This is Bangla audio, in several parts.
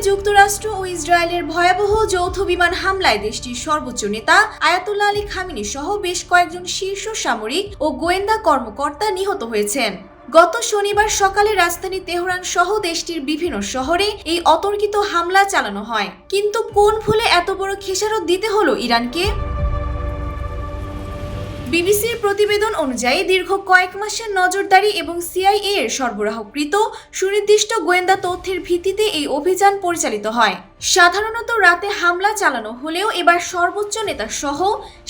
যুক্তরাষ্ট্র ও ইসরায়েলের ভয়াবহ যৌথ বিমান হামলায় দেশটির সর্বোচ্চ নেতা আয়াতুল্লাহ আলী খামেনি সহ বেশ কয়েকজন শীর্ষ সামরিক ও গোয়েন্দা কর্মকর্তা নিহত হয়েছেন। গত শনিবার সকালে রাজধানী তেহরান সহ দেশটির বিভিন্ন শহরে এই অতর্কিত হামলা চালানো হয়। কিন্তু কোন ভুলে এত বড় খেসারত দিতে হলো ইরানকে? বিবিসির প্রতিবেদন অনুযায়ী দীর্ঘ কয়েক মাসের নজরদারি এবং সিআইএ এর সরবরাহকৃত সুনির্দিষ্ট গোয়েন্দা তথ্যের ভিত্তিতে এই অভিযান পরিচালিত হয়। সাধারণত রাতে হামলা চালানো হলেও এবার সর্বোচ্চ নেতা সহ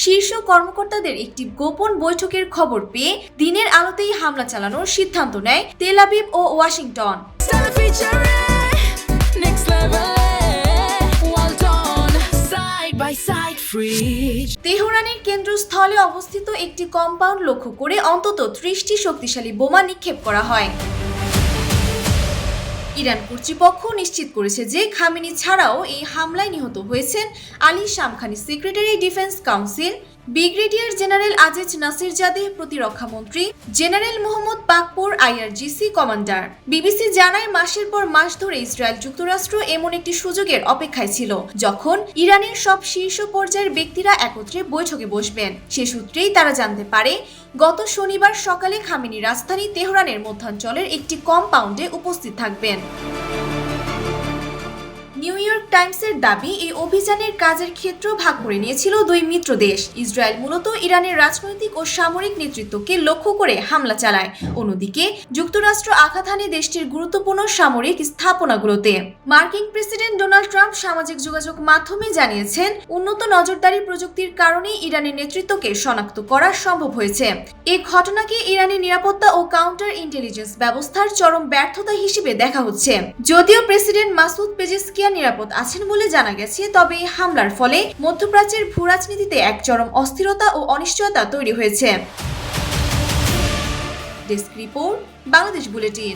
শীর্ষ কর্মকর্তাদের একটি গোপন বৈঠকের খবর পেয়ে দিনের আলোতেই হামলা চালানোর সিদ্ধান্ত নেয় তেল আবিব ও ওয়াশিংটন। তেহরানের কেন্দ্রস্থলে অবস্থিত একটি কম্পাউন্ড লক্ষ্য করে অন্তত 30টি শক্তিশালী বোমা নিক্ষেপ করা হয়। ইরান কর্তৃপক্ষ নিশ্চিত করেছে যে খামেনি ছাড়াও এই হামলায় নিহত হয়েছেন Ali Shamkhani, secretary defence council, brigadier general Aziz Nasirzadeh, প্রতিরক্ষা মন্ত্রী general Mohammad Pakpour, IRGC commander. BBC জানায়, মাসের পর মাস ধরে ইসরায়েল যুক্তরাষ্ট্র এমন একটি সুযোগের অপেক্ষায় ছিল যখন ইরানের সব শীর্ষ পর্যায়ের ব্যক্তিরা একত্রে বৈঠকে বসবেন। সে সূত্রেই তারা জানতে পারে গত শনিবার সকালে খামেনি রাজধানী তেহরানের মধ্যাঞ্চলের একটি কম্পাউন্ডে উপস্থিত থাকবেন। নিউ ইয়র্ক টাইমসের দাবি, এই অভিযানের কাজের ক্ষেত্র ভাগ করে নিয়েছিল দুই মিত্র দেশ। ইসরায়েল মূলত ইরানের রাজনৈতিক ও সামরিক নেতৃত্বকে লক্ষ্য করে হামলা চালায়, অন্যদিকে যুক্তরাষ্ট্র আঘাত হানে দেশটির গুরুত্বপূর্ণ সামরিক স্থাপনাগুলোতে। মার্কিন প্রেসিডেন্ট ডোনাল্ড ট্রাম্প সামাজিক যোগাযোগ মাধ্যমে জানিয়েছেন, উন্নত নজরদারি প্রযুক্তির কারণেই ইরানের নেতৃত্বকে শনাক্ত করা সম্ভব হয়েছে। এই ঘটনাকে ইরানের নিরাপত্তা ও কাউন্টার ইন্টেলিজেন্স ব্যবস্থার চরম ব্যর্থতা হিসেবে দেখা হচ্ছে। যদিও প্রেসিডেন্ট মাসুদ পেজেশকিয়ান নিরাপদ আছেন বলে জানা গেছে, তবে এই হামলার ফলে মধ্যপ্রাচ্যের ভূরাজনীতিতে এক চরম অস্থিরতা ও অনিশ্চয়তা তৈরি হয়েছে। Desk report, Bangladesh bulletin.